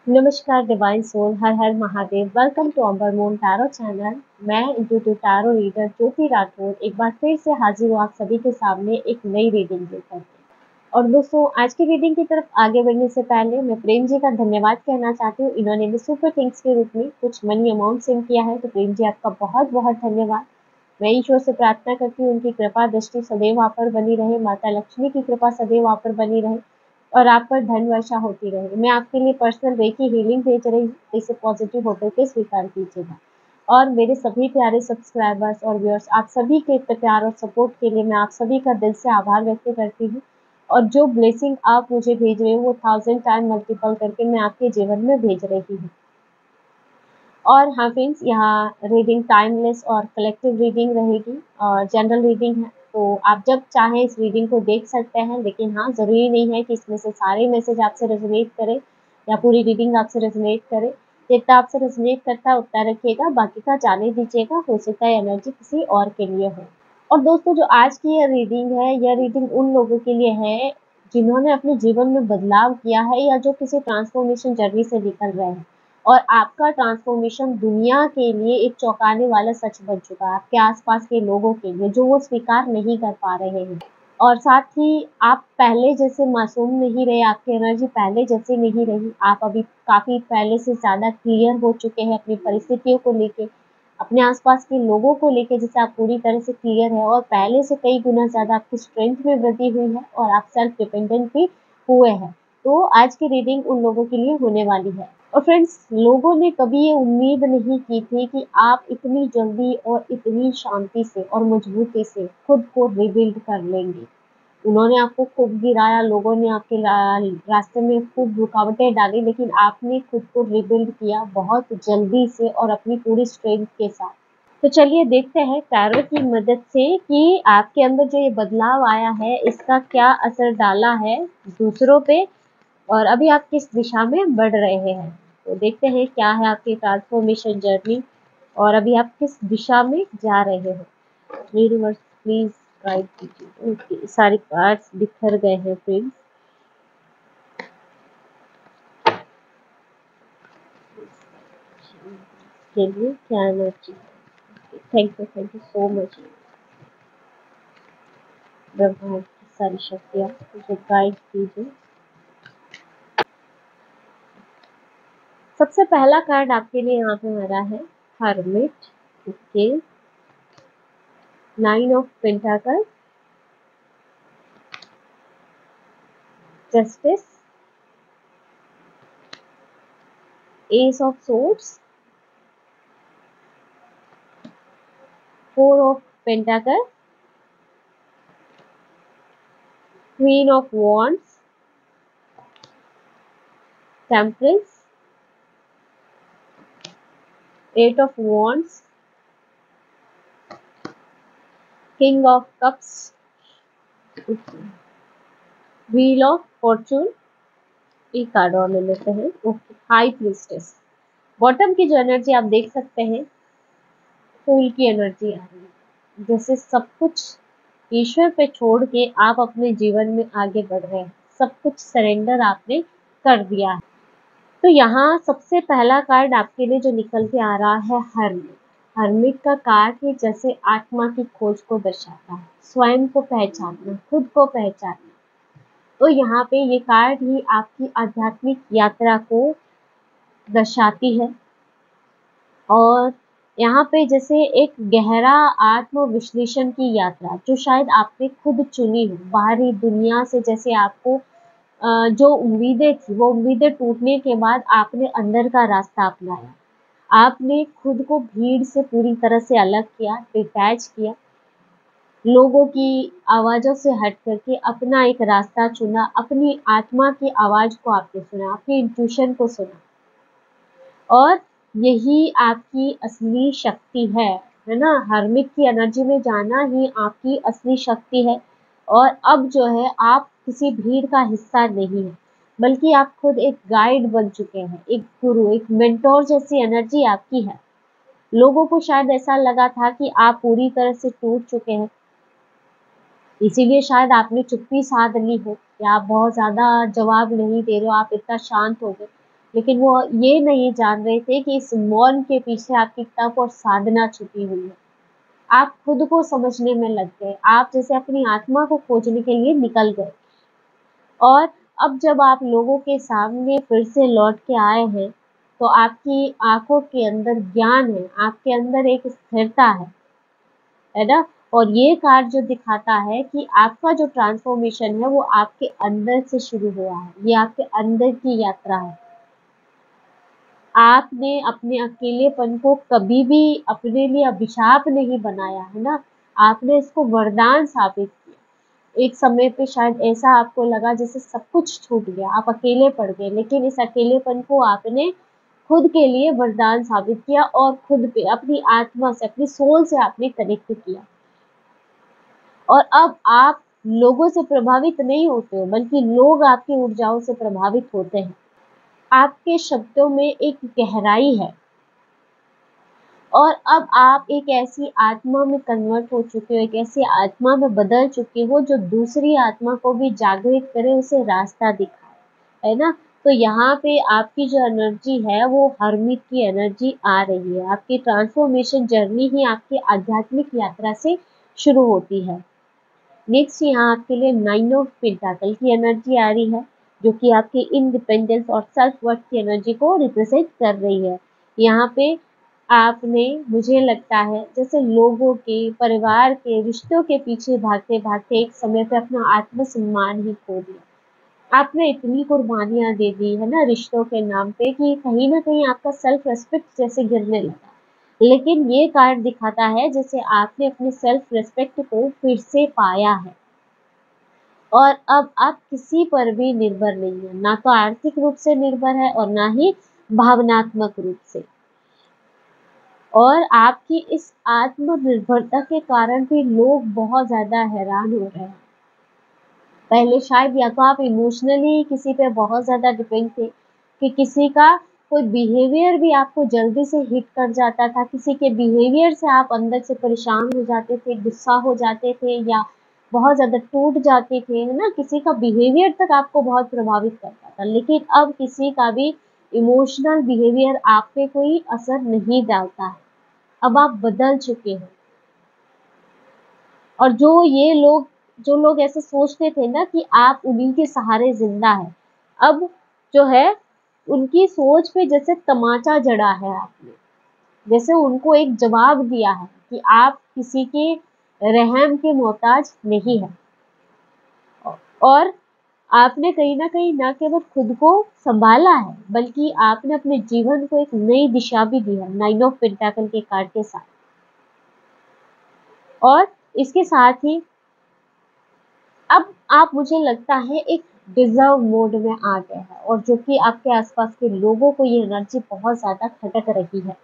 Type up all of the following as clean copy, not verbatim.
नमस्कार divine soul, हर हर Mahadev. Welcome to Amber Moon tarot channel. मैं intuitive tarot reader Jyoti Rathore एक बार फिर से हाजिर हूँ आप सभी के सामने एक नई रीडिंग लेकर के। और दोस्तों, आज की रीडिंग की तरफ आगे बढ़ने से पहले मैं प्रेम जी का धन्यवाद कहना चाहती हूँ। इन्होंने भी सुपर थिंग्स के रूप में कुछ मनी अमाउंट सेंड किया है, तो प्रेम जी आपका बहुत बहुत धन्यवाद। मैं ईश्वर से प्रार्थना करती हूँ उनकी कृपा दृष्टि सदैव आप पर बनी रहे, माता लक्ष्मी की कृपा सदैव आप पर बनी रहे और आप पर धन वर्षा होती रहे। मैं आपके लिए पर्सनल रेकी हीलिंग भेज रही हूँ, इसे पॉजिटिव होकर के स्वीकार कीजिएगा। और मेरे सभी प्यारे सब्सक्राइबर्स और व्यूअर्स, आप सभी के प्यार और सपोर्ट के लिए मैं आप सभी का दिल से आभार व्यक्त करती हूँ। और जो ब्लेसिंग आप मुझे भेज रहे हो वो 1000 टाइम मल्टीपल करके मैं आपके जीवन में भेज रही हूँ। और हाँ फ्रेंड्स, यहाँ रीडिंग टाइमलेस और कलेक्टिव रीडिंग रहेगी और जनरल रीडिंग है, तो आप जब चाहें इस रीडिंग को देख सकते हैं। लेकिन हाँ, ज़रूरी नहीं है कि इसमें से सारे मैसेज आपसे रेजोनेट करें या पूरी रीडिंग आपसे रेजोनेट करे। जितना आपसे रेजोनेट करता है उतना रखिएगा, बाकी का जाने दीजिएगा, हो सकता है एनर्जी किसी और के लिए हो। और दोस्तों, जो आज की यह रीडिंग है, यह रीडिंग उन लोगों के लिए है जिन्होंने अपने जीवन में बदलाव किया है या जो किसी ट्रांसफॉर्मेशन जर्नी से निकल रहे हैं। और आपका ट्रांसफॉर्मेशन दुनिया के लिए एक चौंकाने वाला सच बन चुका है, आपके आसपास के लोगों के लिए जो वो स्वीकार नहीं कर पा रहे हैं। और साथ ही आप पहले जैसे मासूम नहीं रहे, आपकी एनर्जी पहले जैसे नहीं रही। आप अभी काफ़ी पहले से ज़्यादा क्लियर हो चुके हैं अपनी परिस्थितियों को लेके, अपने आसपास के लोगों को लेके, जिससे आप पूरी तरह से क्लियर है और पहले से कई गुना ज़्यादा आपकी स्ट्रेंथ में वृद्धि हुई है और आप सेल्फ डिपेंडेंट भी हुए हैं। तो आज की रीडिंग उन लोगों के लिए होने वाली है। और फ्रेंड्स, लोगों ने कभी ये उम्मीद नहीं की थी कि आप इतनी जल्दी और इतनी शांति से और मजबूती से खुद को रिबिल्ड कर लेंगे। उन्होंने आपको खूब गिराया, लोगों ने आपके रास्ते में खूब रुकावटें डाली, लेकिन आपने खुद को रिबिल्ड किया बहुत जल्दी से और अपनी पूरी स्ट्रेंथ के साथ। तो चलिए देखते हैं टैरो की मदद से कि आपके अंदर जो ये बदलाव आया है इसका क्या असर डाला है दूसरों पे और अभी आप किस दिशा में बढ़ रहे हैं। तो देखते हैं क्या है आपकी ट्रांसफॉर्मेशन जर्नी और अभी आप किस दिशा में जा रहे हो। यूनिवर्स प्लीज गाइड कीजिए। ओके, सारे कार्ड्स बिखर गए हैं फ्रेंड्स। चलिए, क्या energy. Thank you so much ब्रह्मांड की सारी शक्तियाँ मुझे गाइड कीजिए। सबसे पहला कार्ड आपके लिए यहाँ पे आ रहा है hermit. Okay, 9 of pentacle, justice, ace of swords, 4 of pentacle, queen of wands, temperance, 8 of wands, king of cups, wheel of fortune. एक कार्ड और ले लेते हैं। Okay, high priestess. बॉटम की जो एनर्जी आप देख सकते हैं, फूल की एनर्जी आ रही है, जैसे सब कुछ ईश्वर पे छोड़ के आप अपने जीवन में आगे बढ़ रहे हैं, सब कुछ सरेंडर आपने कर दिया है। तो यहाँ सबसे पहला कार्ड आपके लिए जो निकल के आ रहा है हर्मिट। हर्मिट का कार्ड ही जैसे आत्मा की खोज को दर्शाता है, स्वयं को पहचानना, खुद को पहचानना। तो यहाँ पे ये कार्ड ही आपकी आध्यात्मिक यात्रा को दर्शाती है और यहाँ पे जैसे एक गहरा आत्म विश्लेषण की यात्रा जो शायद आपने खुद चुनी हो। बाहरी दुनिया से जैसे आपको जो उम्मीदें थी वो उम्मीदें टूटने के बाद आपने अंदर का रास्ता अपनाया। आपने खुद को भीड़ से पूरी तरह से अलग किया, डिटैच किया, लोगों की आवाज़ों से हट करके अपना एक रास्ता चुना, अपनी आत्मा की आवाज़ को आपने सुना, अपनी इंट्यूशन को सुना। और यही आपकी असली शक्ति है ना। हर्मिट की एनर्जी में जाना ही आपकी असली शक्ति है। और अब जो है आप किसी भीड़ का हिस्सा नहीं है, बल्कि आप खुद एक गाइड बन चुके हैं, एक गुरु, एक मेंटोर जैसी एनर्जी आपकी है। लोगों को शायद ऐसा लगा था कि आप पूरी तरह से टूट चुके हैं, इसीलिए शायद आपने चुप्पी साध ली हो या आप बहुत ज़्यादा जवाब नहीं दे रहे हो, आप इतना शांत हो गए। लेकिन वो ये नहीं जान रहे थे कि इस मौन के पीछे आपकी तप और साधना छुपी हुई है। आप खुद को समझने में लग गए, आप जैसे अपनी आत्मा को खोजने के लिए निकल गए। और अब जब आप लोगों के सामने फिर से लौट के आए हैं, तो आपकी आंखों के अंदर ज्ञान है, आपके अंदर एक स्थिरता है ना? और ये कार्ड जो दिखाता है कि आपका जो ट्रांसफॉर्मेशन है वो आपके अंदर से शुरू हुआ है, ये आपके अंदर की यात्रा है। आपने अपने अकेलेपन को कभी भी अपने लिए अभिशाप नहीं बनाया, है ना? आपने इसको वरदान साबित किया। एक समय पे शायद ऐसा आपको लगा जैसे सब कुछ छूट गया, आप अकेले पड़ गए, लेकिन इस अकेलेपन को आपने खुद के लिए वरदान साबित किया और खुद पे, अपनी आत्मा से, अपनी सोल से आपने कनेक्ट किया। और अब आप लोगों से प्रभावित नहीं होते हो, बल्कि लोग आपकी ऊर्जाओं से प्रभावित होते हैं। आपके शब्दों में एक गहराई है और अब आप एक ऐसी आत्मा में कन्वर्ट हो चुके हो, एक ऐसी आत्मा में बदल चुके हो जो दूसरी आत्मा को भी जागृत करे, उसे रास्ता दिखाए, है ना? तो यहाँ पे आपकी जो एनर्जी है वो हरमित की एनर्जी आ रही है। आपकी ट्रांसफॉर्मेशन जर्नी ही आपकी आध्यात्मिक यात्रा से शुरू होती है। नेक्स्ट यहाँ आपके लिए 9 ऑफ पेंटाकल की एनर्जी आ रही है, जो कि आपके इंडिपेंडेंस और सेल्फ वर्थ की एनर्जी को रिप्रेजेंट कर रही है। यहाँ पे आपने, मुझे लगता है, जैसे लोगों के, परिवार के, रिश्तों के पीछे भागते भागते एक समय पे अपना आत्मसम्मान ही खो दिया। आपने इतनी कुर्बानियां दे दी है ना रिश्तों के नाम पे कि कहीं ना कहीं आपका सेल्फ रेस्पेक्ट जैसे गिरने लगा। लेकिन ये कार्ड दिखाता है जैसे आपने अपने सेल्फ रेस्पेक्ट को फिर से पाया है और अब आप किसी पर भी निर्भर नहीं है, ना तो आर्थिक रूप से निर्भर है और ना ही भावनात्मक रूप से। और आपकी इस आत्मनिर्भरता के कारण भी लोग बहुत ज्यादा हैरान हो रहे हैं। पहले शायद या तो आप इमोशनली किसी पे बहुत ज्यादा डिपेंड थे कि किसी का कोई बिहेवियर भी आपको जल्दी से हिट कर जाता था, किसी के बिहेवियर से आप अंदर से परेशान हो जाते थे, गुस्सा हो जाते थे या बहुत ज्यादा टूट जाते थे, है ना? किसी का बिहेवियर तक आपको बहुत प्रभावित करता था, लेकिन अब किसी का भी इमोशनल बिहेवियर आप पे कोई असर नहीं डालता है। अब आप बदल चुके हैं। और जो लोग ऐसे सोचते थे ना कि आप उन्हीं के सहारे जिंदा है, अब जो है उनकी सोच पे जैसे तमाचा जड़ा है आपने, जैसे उनको एक जवाब दिया है कि आप किसी के रहम के मोहताज नहीं है। और आपने कहीं ना कहीं न केवल खुद को संभाला है, बल्कि आपने अपने जीवन को एक नई दिशा भी दी है 9 ऑफ पेंटाकल के कार्ड के साथ। और इसके साथ ही अब आप, मुझे लगता है, एक डिजर्व मोड में आ गए हैं और जो कि आपके आसपास के लोगों को ये एनर्जी बहुत ज्यादा खटक रही है।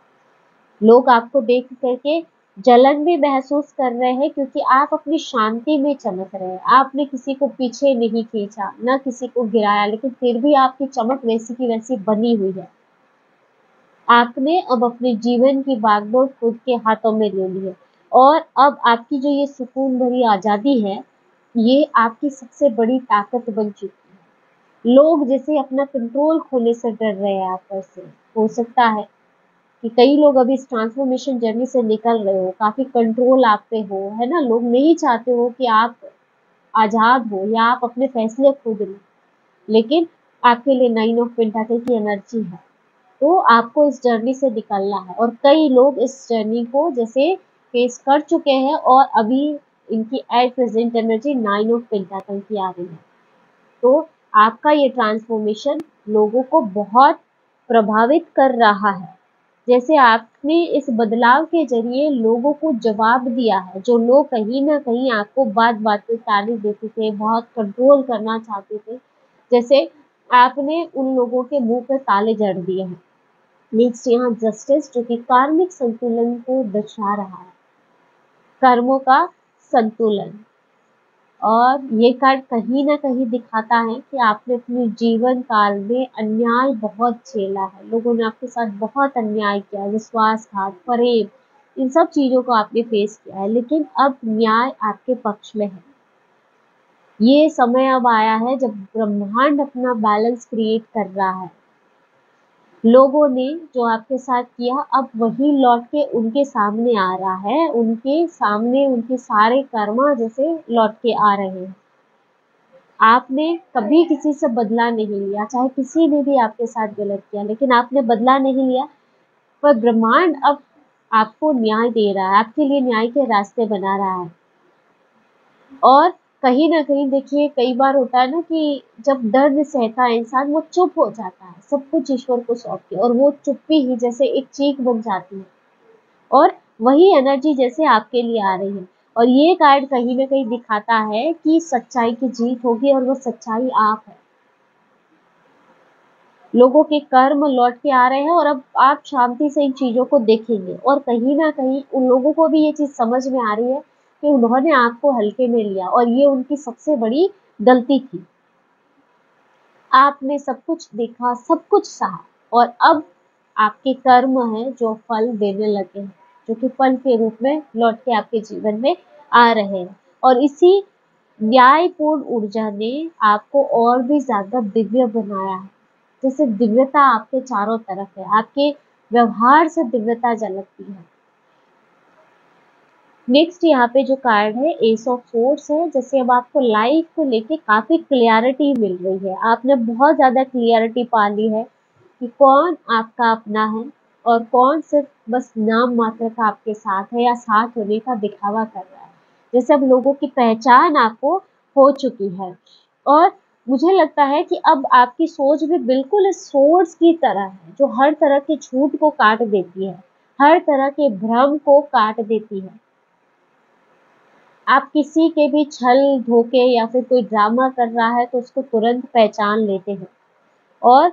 लोग आपको देख करके जलन भी महसूस कर रहे हैं क्योंकि आप अपनी शांति में चमक रहे हैं। आपने किसी को पीछे नहीं खींचा, ना किसी को गिराया, लेकिन फिर भी आपकी चमक वैसी की वैसी बनी हुई है। आपने अब अपने जीवन की बागडोर खुद के हाथों में ले ली है और अब आपकी जो ये सुकून भरी आजादी है, ये आपकी सबसे बड़ी ताकत बन चुकी है। लोग जैसे अपना कंट्रोल खोने से डर रहे हैं आप पर से। हो सकता है कि कई लोग अभी इस ट्रांसफॉर्मेशन जर्नी से निकल रहे हो, काफी कंट्रोल आप पे हो, है ना? लोग नहीं चाहते हो कि आप आजाद हो या आप अपने फैसले खुद लो, लेकिन आपके लिए 9 ऑफ पेंटाकल की एनर्जी है, तो आपको इस जर्नी से निकलना है। और कई लोग इस जर्नी को जैसे फेस कर चुके हैं और अभी इनकी एट प्रेजेंट एनर्जी 9 ऑफ पेंटाकल की आ रही है। तो आपका ये ट्रांसफॉर्मेशन लोगों को बहुत प्रभावित कर रहा है। जैसे आपने इस बदलाव के जरिए लोगों को जवाब दिया है, जो लोग कहीं ना कहीं आपको बात बात पे ताने देते थे, बहुत कंट्रोल करना चाहते थे, जैसे आपने उन लोगों के मुंह पे ताले जड़ दिए हैं। नेक्स्ट यहाँ जस्टिस, जो कि कार्मिक संतुलन को दर्शा रहा है, कर्मों का संतुलन। और ये कार्ड कहीं ना कहीं दिखाता है कि आपने अपने जीवन काल में अन्याय बहुत झेला है, लोगों ने आपके साथ बहुत अन्याय किया, विश्वासघात, फरेब, इन सब चीजों को आपने फेस किया है, लेकिन अब न्याय आपके पक्ष में है। ये समय अब आया है जब ब्रह्मांड अपना बैलेंस क्रिएट कर रहा है। लोगों ने जो आपके साथ किया अब वही लौट के उनके सामने आ रहा है, उनके सामने उनके सारे कर्मा जैसे लौट के आ रहे हैं। आपने कभी किसी से बदला नहीं लिया, चाहे किसी ने भी आपके साथ गलत किया, लेकिन आपने बदला नहीं लिया। पर ब्रह्मांड अब आपको न्याय दे रहा है, आपके लिए न्याय के रास्ते बना रहा है। और कहीं न कहीं देखिए कई बार होता है ना कि जब दर्द सहता है इंसान वो चुप हो जाता है, सब कुछ ईश्वर को सौंप के, और वो चुप्पी ही जैसे एक चीख बन जाती है और वही एनर्जी जैसे आपके लिए आ रही है। और ये कार्ड कहीं न कहीं दिखाता है कि सच्चाई की जीत होगी और वो सच्चाई आप है। लोगों के कर्म लौट के आ रहे हैं और अब आप शांति से इन चीज़ों को देखेंगे, और कहीं न कहीं उन लोगों को भी ये चीज़ समझ में आ रही है कि उन्होंने आपको हल्के में लिया और ये उनकी सबसे बड़ी गलती थी। आपने सब कुछ देखा, सब कुछ सहा, और अब आपके कर्म हैं जो फल देने लगे हैं, जो कि फल के रूप में लौट के आपके जीवन में आ रहे हैं। और इसी न्यायपूर्ण ऊर्जा ने आपको और भी ज़्यादा दिव्य बनाया है। जैसे दिव्यता आपके चारों तरफ है, आपके व्यवहार से दिव्यता झलकती है। नेक्स्ट यहाँ पे जो कार्ड है एस ऑफ सोर्ड्स है। जैसे अब आपको लाइफ को लेके काफ़ी क्लियरिटी मिल रही है, आपने बहुत ज़्यादा क्लियरिटी पा ली है कि कौन आपका अपना है और कौन सिर्फ बस नाम मात्र का आपके साथ है या साथ होने का दिखावा कर रहा है। जैसे अब लोगों की पहचान आपको हो चुकी है, और मुझे लगता है कि अब आपकी सोच भी बिल्कुल इस सोर्स की तरह है जो हर तरह की झूठ को काट देती है, हर तरह के भ्रम को काट देती है। आप किसी के भी छल धोखे या फिर कोई ड्रामा कर रहा है तो उसको तुरंत पहचान लेते हैं, और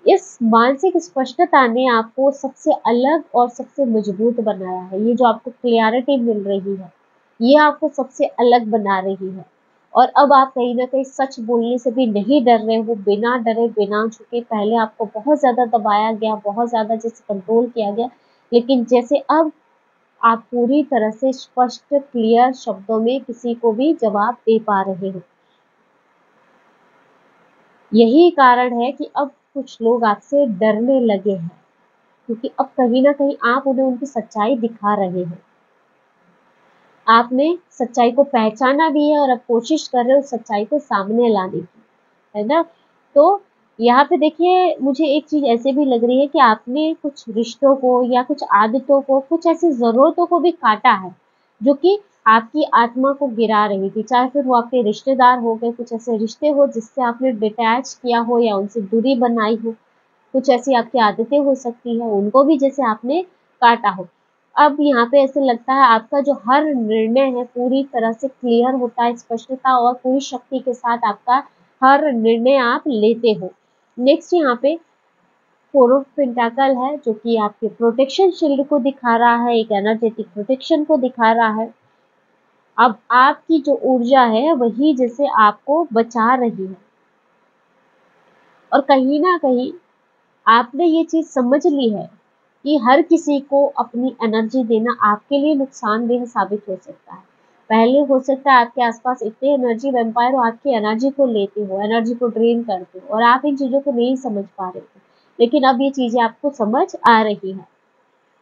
इस मानसिक स्पष्टता ने आपको सबसे अलग और सबसे मजबूत बनाया है। ये जो आपको क्लियरिटी मिल रही है ये आपको सबसे अलग बना रही है, और अब आप कहीं ना कहीं सच बोलने से भी नहीं डर रहे हो, बिना डरे बिना झुके। पहले आपको बहुत ज़्यादा दबाया गया, बहुत ज़्यादा जैसे कंट्रोल किया गया, लेकिन जैसे अब आप पूरी तरह से स्पष्ट क्लियर शब्दों में किसी को भी जवाब दे पा रहे हो। यही कारण है कि अब कुछ लोग आपसे डरने लगे हैं, क्योंकि अब कहीं ना कहीं आप उन्हें उनकी सच्चाई दिखा रहे हैं। आपने सच्चाई को पहचाना भी है और अब कोशिश कर रहे हो सच्चाई को सामने लाने की, है ना? तो यहाँ पे देखिए मुझे एक चीज़ ऐसे भी लग रही है कि आपने कुछ रिश्तों को या कुछ आदतों को, कुछ ऐसी ज़रूरतों को भी काटा है, जो कि आपकी आत्मा को गिरा रही थी। चाहे फिर वो आपके रिश्तेदार हो गए, कुछ ऐसे रिश्ते हो जिससे आपने डिटैच किया हो या उनसे दूरी बनाई हो, कुछ ऐसी आपकी आदतें हो सकती हैं, उनको भी जैसे आपने काटा हो। अब यहाँ पे ऐसे लगता है आपका जो हर निर्णय है पूरी तरह से क्लियर होता है, स्पष्टता और पूरी शक्ति के साथ आपका हर निर्णय आप लेते हो। नेक्स्ट यहाँ पे फोर ऑफ पेंटाकल है जो कि आपके प्रोटेक्शन शील्ड को दिखा रहा है, एक एनर्जेटिक प्रोटेक्शन को दिखा रहा है। अब आपकी जो ऊर्जा है वही जैसे आपको बचा रही है, और कहीं ना कहीं आपने ये चीज़ समझ ली है कि हर किसी को अपनी एनर्जी देना आपके लिए नुकसानदेह साबित हो सकता है। पहले हो सकता है आपके आसपास इतने एनर्जी वैम्पायर हो, आपकी एनर्जी को लेते हो, एनर्जी को ड्रेन करते हो, और आप इन चीज़ों को नहीं समझ पा रहे थे। लेकिन अब ये चीज़ें आपको समझ आ रही हैं,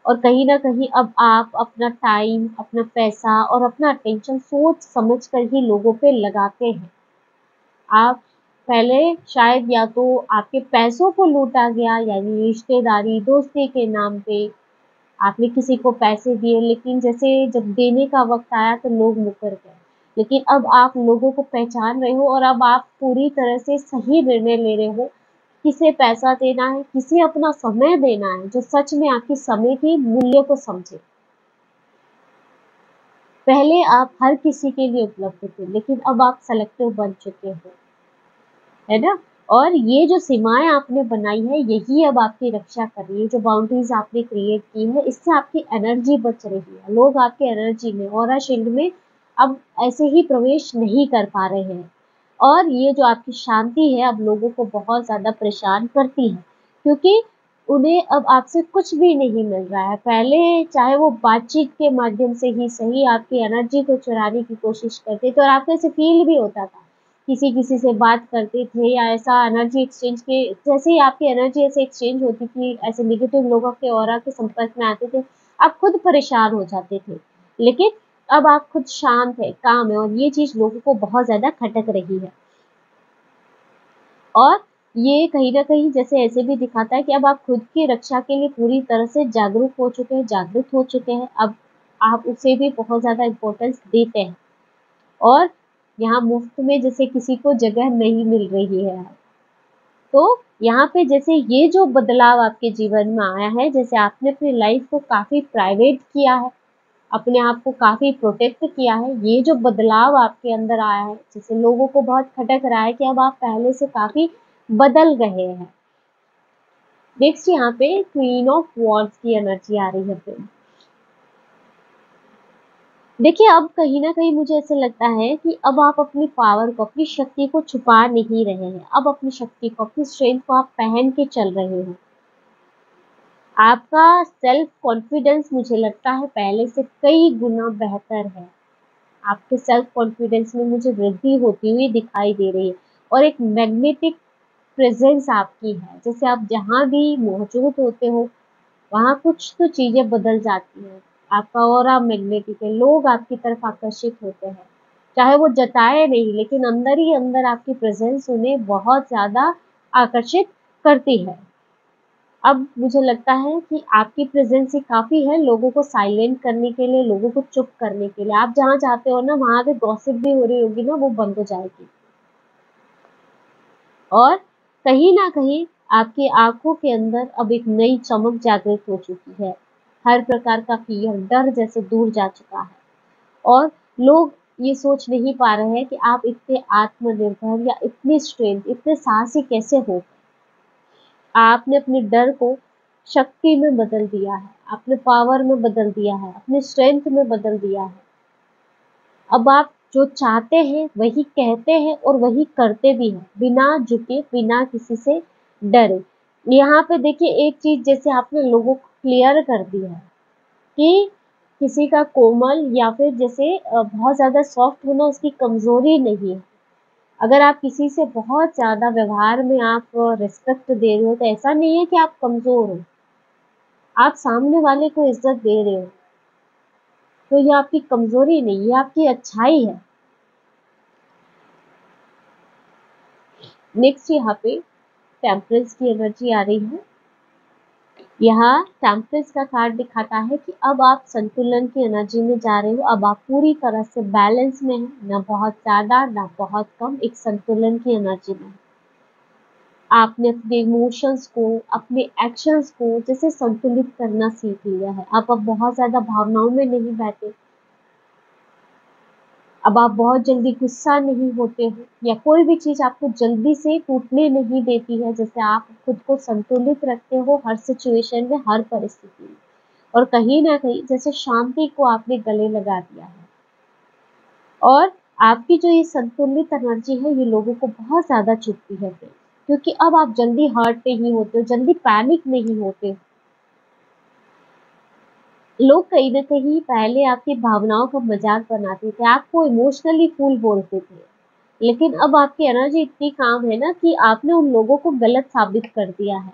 और कहीं न कहीं अब आप अपना टाइम, अपना पैसा और अपना अटेंशन सोच समझ कर ही लोगों पे लगाते हैं। आप पहले शायद या तो आपके पैसों को लूटा गया, यानी रिश्तेदारी, दोस्ती के नाम पे आपने किसी को पैसे दिए, लेकिन जैसे जब देने का वक़्त आया तो लोग मुकर गए। लेकिन अब आप लोगों को पहचान रहे हो और अब आप पूरी तरह से सही निर्णय ले रहे हो, किसे पैसा देना है, किसे अपना समय देना है, जो सच में आपके समय के मूल्य को समझे। पहले आप हर किसी के लिए उपलब्ध थे, लेकिन अब आप सेलेक्टिव बन चुके हो। है ना? और ये जो सीमाएँ आपने बनाई है, यही अब आपकी रक्षा कर रही है। जो बाउंड्रीज़ आपने क्रिएट की है, इससे आपकी एनर्जी बच रही है। लोग आपके एनर्जी में, ऑरा शील्ड में अब ऐसे ही प्रवेश नहीं कर पा रहे हैं। और ये जो आपकी शांति है, अब लोगों को बहुत ज़्यादा परेशान करती है, क्योंकि उन्हें अब आपसे कुछ भी नहीं मिल रहा है। पहले चाहे वो बातचीत के माध्यम से ही सही आपकी एनर्जी को चुराने की कोशिश करते थे, और आपको ऐसे फ़ील भी होता था किसी किसी से बात करते थे या ऐसा एनर्जी एक्सचेंज के, जैसे ही आपकी एनर्जी ऐसे एक्सचेंज होती थी, ऐसे नेगेटिव लोगों के ऑरा के संपर्क में आते थे, आप खुद परेशान हो जाते थे। लेकिन अब आप खुद शांत है, काम है, और ये चीज लोगों को बहुत ज्यादा खटक रही है। और ये कहीं ना कहीं जैसे ऐसे भी दिखाता है कि अब आप खुद की रक्षा के लिए पूरी तरह से जागरूक हो चुके हैं, जागृत हो चुके हैं। अब आप उसे भी बहुत ज्यादा इम्पोर्टेंस देते हैं, और यहाँ मुफ्त में जैसे किसी को जगह नहीं मिल रही है। तो यहाँ पे जैसे ये जो बदलाव आपके जीवन में आया है, जैसे आपने अपनी लाइफ को काफी प्राइवेट किया है, अपने आप को काफी प्रोटेक्ट किया है, ये जो बदलाव आपके अंदर आया है, जैसे लोगों को बहुत खटक रहा है कि अब आप पहले से काफी बदल गए हैं। नेक्स्ट यहाँ पे क्वीन ऑफ वॉन्ड्स की एनर्जी आ रही है फिर। देखिए, अब कहीं न कहीं मुझे ऐसा लगता है कि अब आप अपनी पावर को, अपनी शक्ति को छुपा नहीं रहे हैं। अब अपनी शक्ति को, अपनी स्ट्रेंथ को आप पहन के चल रहे हो। आपका सेल्फ कॉन्फिडेंस मुझे लगता है पहले से कई गुना बेहतर है। आपके सेल्फ कॉन्फिडेंस में मुझे वृद्धि होती हुई दिखाई दे रही है, और एक मैग्नेटिक प्रेजेंस आपकी है। जैसे आप जहाँ भी मौजूद होते हो, वहाँ कुछ तो चीजें बदल जाती हैं। आपका ऑरा मैग्नेटिक है, लोग आपकी तरफ आकर्षित होते हैं, चाहे वो जताए नहीं, लेकिन अंदर ही अंदर आपकी प्रेजेंस उन्हें बहुत ज्यादा आकर्षित करती है। अब मुझे लगता है कि आपकी प्रेजेंस ही काफी है लोगों को साइलेंट करने के लिए, लोगों को चुप करने के लिए। आप जहाँ चाहते हो ना, वहां पे गॉसिप भी हो रही होगी ना, वो बंद हो जाएगी। और कहीं ना कहीं आपकी आंखों के अंदर अब एक नई चमक जागृत हो चुकी है। हर प्रकार का फियर, डर जैसे दूर जा चुका है, और लोग ये सोच नहीं पा रहे हैं कि आप इतने आत्मनिर्भर या इतने स्ट्रेंथ, इतने साहसी कैसे हो। आपने अपने डर को शक्ति में बदल दिया है, आपने पावर में बदल दिया है, अपने स्ट्रेंथ में बदल दिया है। अब आप जो चाहते हैं वही कहते हैं और वही करते भी हैं, बिना झुके, बिना किसी से डरे। यहाँ पे देखिए एक चीज जैसे आपने लोगों को क्लियर कर दी है कि किसी का कोमल या फिर जैसे बहुत ज्यादा सॉफ्ट होना उसकी कमजोरी नहीं है। अगर आप किसी से बहुत ज्यादा व्यवहार में आप रिस्पेक्ट दे रहे हो, तो ऐसा नहीं है कि आप कमजोर हो, आप सामने वाले को इज्जत दे रहे हो, तो ये आपकी कमजोरी नहीं, ये आपकी अच्छाई है। नेक्स्ट यहाँ पे टेम्परेंस की एनर्जी आ रही है। यहाँ टेम्परेंस का कार्ड दिखाता है कि अब आप संतुलन की एनर्जी में जा रहे हो। अब आप पूरी तरह से बैलेंस में हैं, ना बहुत ज्यादा ना बहुत कम, एक संतुलन की एनर्जी में। आपने अपने इमोशंस को, अपने एक्शंस को जैसे संतुलित करना सीख लिया है। आप अब बहुत ज्यादा भावनाओं में नहीं बहते। अब आप बहुत जल्दी गुस्सा नहीं होते हो, या कोई भी चीज आपको जल्दी से टूटने नहीं देती है। जैसे आप खुद को संतुलित रखते हो हर सिचुएशन में, हर परिस्थिति में। और कहीं ना कहीं जैसे शांति को आपने गले लगा दिया है। और आपकी जो ये संतुलित एनर्जी है, ये लोगों को बहुत ज्यादा चुभती है फिर, क्योंकि अब आप जल्दी हर्ट नहीं होते हो, जल्दी पैनिक नहीं होते हो। लोग कहीं न कहीं पहले आपकी भावनाओं का मज़ाक बनाते थे, आपको इमोशनली फूल बोलते थे। लेकिन अब आपकी एनर्जी इतनी काम है ना कि आपने उन लोगों को गलत साबित कर दिया है।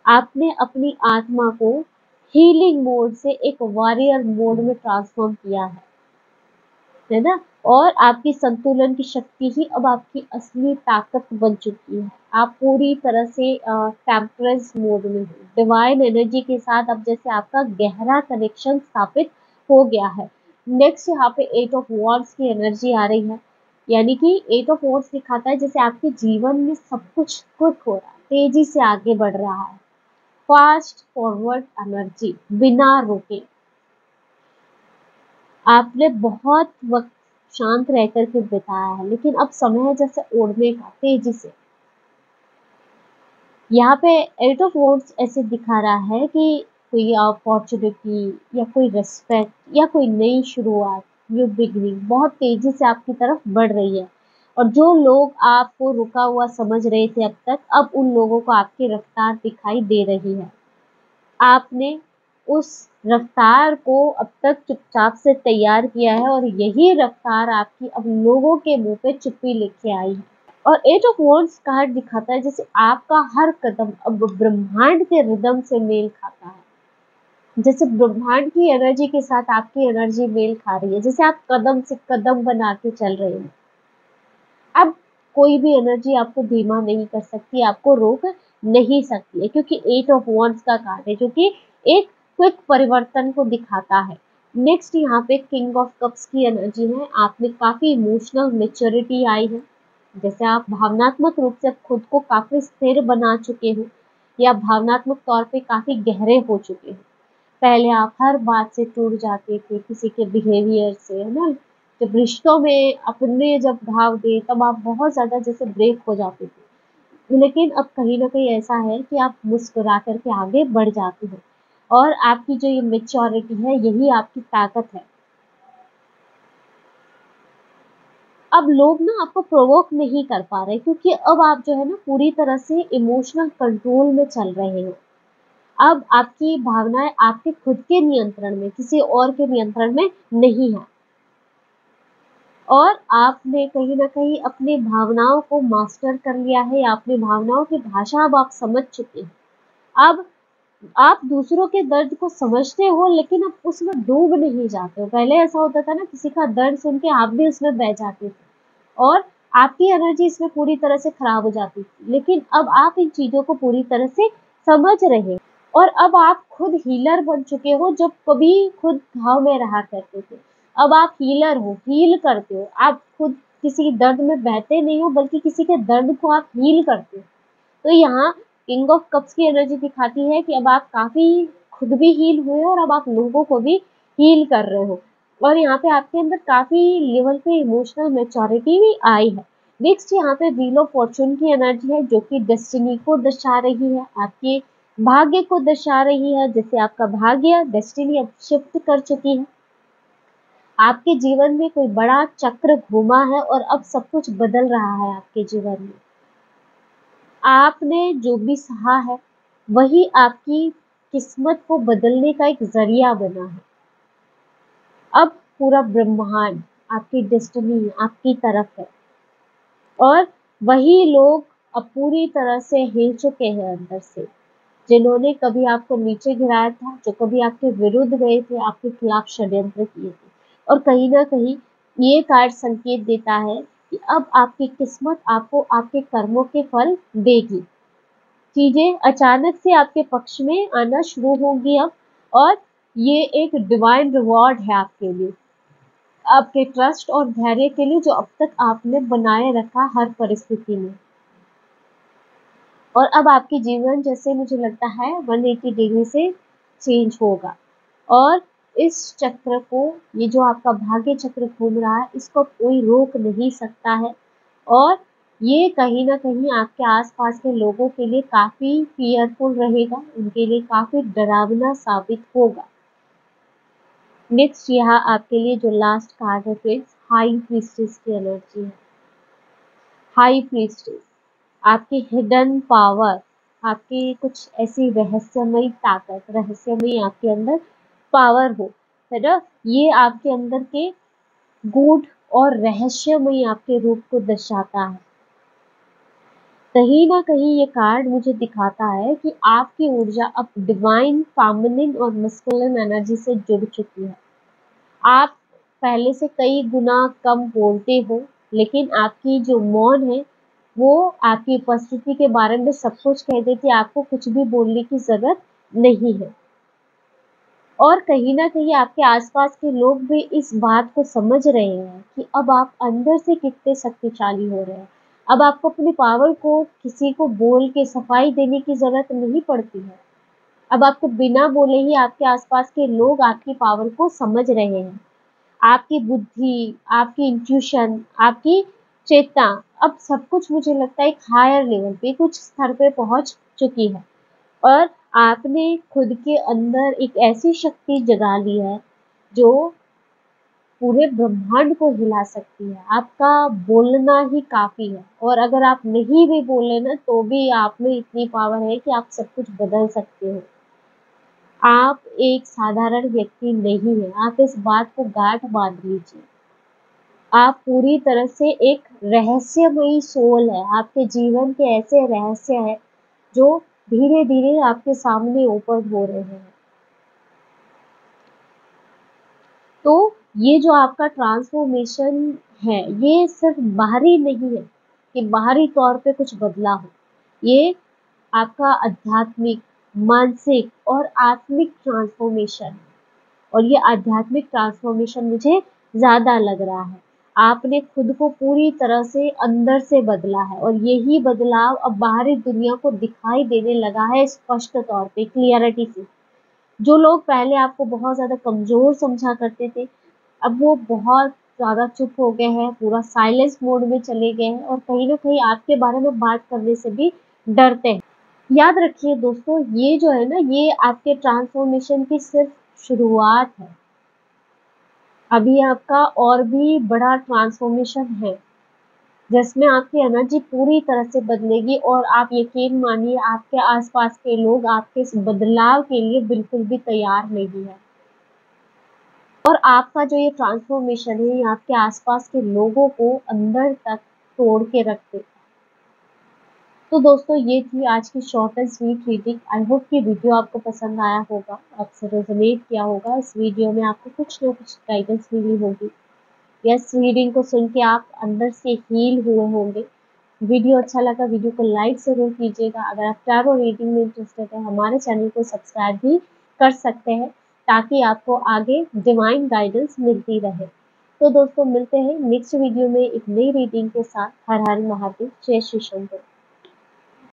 आपने अपनी आत्मा को हीलिंग मोड से एक वॉरियर मोड में ट्रांसफ़ॉर्म किया है ना? और आपकी संतुलन की शक्ति ही अब आपकी असली ताकत बन चुकी है। आप पूरी तरह से टेम्परेंस मोड में हो। डिवाइन एनर्जी के साथ अब जैसे आपका गहरा कनेक्शन स्थापित हो गया है। नेक्स्ट यहाँ पे 8 ऑफ वॉन्ड्स की एनर्जी आ रही है। यानी कि 8 ऑफ वॉन्ड्स दिखाता है जैसे आपके जीवन में सब कुछ क्विक हो रहा है, तेजी से आगे बढ़ रहा है। फास्ट फॉरवर्ड एनर्जी, बिना रुके। आपने बहुत वक़्त शांत रह कर के बिताया है, लेकिन अब समय है जैसे उड़ने का, तेज़ी से। यहाँ पे 8 ऑफ वॉन्ड्स ऐसे दिखा रहा है कि कोई अपॉर्च्युनिटी या कोई रिस्पेक्ट या कोई नई शुरुआत, न्यू बिगिनिंग बहुत तेज़ी से आपकी तरफ बढ़ रही है। और जो लोग आपको रुका हुआ समझ रहे थे अब तक, अब उन लोगों को आपकी रफ्तार दिखाई दे रही है। आपने उस रफ्तार को अब तक चुपचाप से तैयार किया है, और यही रफ्तार आपकी अब लोगों के मुँह पे चुप्पी लेके आई है। और एट ऑफ वॉन्ड्स कार्ड दिखाता है जैसे आपका हर कदम अब ब्रह्मांड के रिदम से मेल खाता है, जैसे ब्रह्मांड की एनर्जी के साथ आपकी एनर्जी मेल खा रही है, जैसे आप कदम से कदम बना के चल रहे हैं। अब कोई भी एनर्जी आपको धीमा नहीं कर सकती, आपको रोक नहीं सकती है, क्योंकि एट ऑफ वॉन्ड्स का कार्ड है जो कि एक क्विक परिवर्तन को दिखाता है। नेक्स्ट यहाँ पे किंग ऑफ कप्स की एनर्जी है, आप में काफी इमोशनल मेच्योरिटी आई है, जैसे आप भावनात्मक रूप से खुद को काफी स्थिर बना चुके हो या भावनात्मक तौर पे काफी गहरे हो चुके हो। पहले आप हर बात से टूट जाते थे, किसी के बिहेवियर से, है ना, जब रिश्तों में अपने जब घाव दे तब आप बहुत ज्यादा जैसे ब्रेक हो जाते थे, लेकिन अब कहीं ना कहीं ऐसा है कि आप मुस्कुरा करके आगे बढ़ जाते हो, और आपकी जो ये मेच्योरिटी है यही आपकी ताकत है। अब लोग ना आपको प्रोवोक नहीं कर पा रहे, क्योंकि अब आप जो है ना पूरी तरह से इमोशनल कंट्रोल में चल रहे हो। अब आपकी भावनाएं आपके खुद के नियंत्रण में, किसी और के नियंत्रण में नहीं है, और आपने कहीं ना कहीं अपनी भावनाओं को मास्टर कर लिया है, या अपनी भावनाओं की भाषा अब आप समझ चुके हैं। अब आप दूसरों के दर्द को समझते हो, लेकिन अब उसमें डूब नहीं जाते हो। पहले ऐसा होता था ना, किसी का दर्द सुन के आप भी उसमें बह जाते थे और आपकी एनर्जी इसमें पूरी तरह से खराब हो जाती थी, लेकिन अब आप इन चीजों को पूरी तरह से समझ रहे हैं, और अब आप खुद हीलर बन चुके हो, जब कभी खुद घाव में रहा करते थे। अब आप हीलर हो, हील करते हो, आप खुद किसी दर्द में बहते नहीं हो, बल्कि किसी के दर्द को आप हील करते हो। तो यहाँ किंग ऑफ कप्स की एनर्जी दिखाती है कि अब आप काफी खुद भी हील हुए हो, और अब आप लोगों को भी हील कर रहे हो, और यहाँ पे आपके अंदर काफी लेवल पे इमोशनल मेच्योरिटी भी आई है। नेक्स्ट यहाँ पे व्हील ऑफ फॉर्चून की एनर्जी है जो कि डेस्टिनी को दर्शा रही है, आपके भाग्य को दर्शा रही है, जैसे आपका भाग्य डेस्टिनी अब शिफ्ट कर चुकी है। आपके जीवन में कोई बड़ा चक्र घूमा है और अब सब कुछ बदल रहा है आपके जीवन में। आपने जो भी सहा है वही आपकी किस्मत को बदलने का एक जरिया बना है। अब पूरा ब्रह्मांड आपकी डेस्टिनी आपकी तरफ है, और वही लोग अब पूरी तरह से हिल चुके हैं अंदर से, जिन्होंने कभी आपको नीचे गिराया था, जो कभी आपके विरुद्ध गए थे, आपके खिलाफ षड्यंत्र किए थे। और कहीं ना कहीं ये कार्ड संकेत देता है कि अब आपकी किस्मत आपको आपके कर्मों के फल देगी। चीजें अचानक से आपके पक्ष में आना शुरू होंगी अब, और ये एक डिवाइन रिवॉर्ड है आपके लिए, आपके ट्रस्ट और धैर्य के लिए जो अब तक आपने बनाए रखा हर परिस्थिति में। और अब आपकी जीवन जैसे मुझे लगता है 180 डिग्री से चेंज होगा, और इस चक्र को, ये जो आपका भाग्य चक्र घूम रहा है, इसको कोई रोक नहीं सकता है, और ये कहीं ना कहीं आपके आसपास के लोगों के लिए काफी फियरफुल रहेगा, उनके लिए काफी डरावना साबित होगा। नेक्स्ट यहाँ आपके लिए जो लास्ट कार्ड है फ्रेंड्स, हाई प्रीस्टेस की एनर्जी है। हाई प्रीस्टेस आपकी हिडन पावर, आपकी कुछ ऐसी रहस्यमयी ताकत, रहस्यमयी आपके अंदर पावर हो, है ना, ये आपके अंदर के गूढ़ और रहस्यमयी आपके रूप को दर्शाता है। कहीं ना कहीं ये कार्ड मुझे दिखाता है कि आपकी ऊर्जा अब डिवाइन फेमिनिन और मस्कुलिन एनर्जी से जुड़ चुकी है। आप पहले से कई गुना कम बोलते हो, लेकिन आपकी जो मौन है वो आपकी उपस्थिति के बारे में सब कुछ कह देती है, आपको कुछ भी बोलने की जरूरत नहीं है। और कहीं ना कहीं आपके आसपास के लोग भी इस बात को समझ रहे हैं कि अब आप अंदर से कितने शक्तिशाली हो रहे हैं। अब आपको अपनी पावर को किसी को बोल के सफाई देने की जरूरत नहीं पड़ती है। अब आपको बिना बोले ही आपके आसपास के लोग आपकी पावर को समझ रहे हैं। आपकी बुद्धि, आपकी इंट्यूशन, आपकी चेतना, अब सब कुछ मुझे लगता है एक हायर लेवल पे, कुछ स्तर पे पहुंच चुकी है, और आपने खुद के अंदर एक ऐसी शक्ति जगा ली है जो पूरे ब्रह्मांड को हिला सकती है। आपका बोलना ही काफी है, और अगर आप नहीं भी बोले ना तो भी आप में इतनी पावर है कि आप सब कुछ बदल सकते हो। आप एक साधारण व्यक्ति नहीं है, आप इस बात को गांठ बांध लीजिए। आप पूरी तरह से एक रहस्यमयी सोल है। आपके जीवन के ऐसे रहस्य हैं जो धीरे-धीरे आपके सामने ओपन हो रहे हैं। तो ये जो आपका ट्रांसफॉर्मेशन है, ये सिर्फ बाहरी नहीं है कि बाहरी तौर पे कुछ बदला हो। ये आपका आध्यात्मिक, मानसिक और आत्मिक ट्रांसफॉर्मेशन है। और ये आध्यात्मिक ट्रांसफॉर्मेशन मुझे ज़्यादा लग रहा है। आपने खुद को पूरी तरह से अंदर से बदला है और यही बदलाव अब बाहरी दुनिया को दिखाई देने लगा है स्पष्ट तौर पे, क्लियरिटी से। जो लोग पहले आपको बहुत ज़्यादा कमज़ोर समझा करते थे, अब वो बहुत ज़्यादा चुप हो गए हैं, पूरा साइलेंस मोड में चले गए हैं और कहीं न कहीं आपके बारे में बात करने से भी डरते हैं। याद रखिए दोस्तों, ये जो है ना, ये आपके ट्रांसफॉर्मेशन की सिर्फ शुरुआत है। अभी आपका और भी बड़ा ट्रांसफॉर्मेशन है, जिसमें आपकी एनर्जी पूरी तरह से बदलेगी और आप यकीन मानिए आपके आसपास के लोग आपके इस बदलाव के लिए बिल्कुल भी तैयार नहीं है। और आपका जो ये ट्रांसफॉर्मेशन है, ये आपके आसपास के लोगों को अंदर तक तोड़ के रख देगा। तो दोस्तों, ये थी आज की short and sweet reading. I hope कि वीडियो आपको पसंद आया होगा, आपसे रेजोनेट किया होगा। इस वीडियो में आपको कुछ ना कुछ गाइडेंस मिली होगी। यस, रीडिंग को सुन के आप अंदर से हील हुए होंगे। वीडियो अच्छा लगा, वीडियो को लाइक ज़रूर कीजिएगा। अगर आप टैरो रीडिंग में इंटरेस्टेड है, हमारे चैनल को सब्सक्राइब भी कर सकते हैं ताकि आपको आगे डिवाइन गाइडेंस मिलती रहे। तो दोस्तों, मिलते हैं नेक्स्ट वीडियो में एक नई रीडिंग के साथ। हर हर महादेव, जय श्री शंकर।